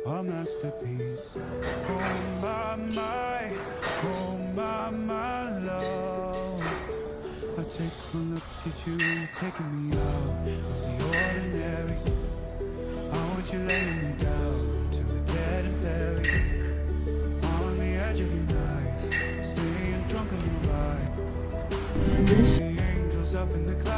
a masterpiece. Oh my love. I take one look at you, you're taking me out of the ordinary. I want you laying me down to the dead and buried on the edge of your knife, staying drunk on your ride. The angels up in the clouds.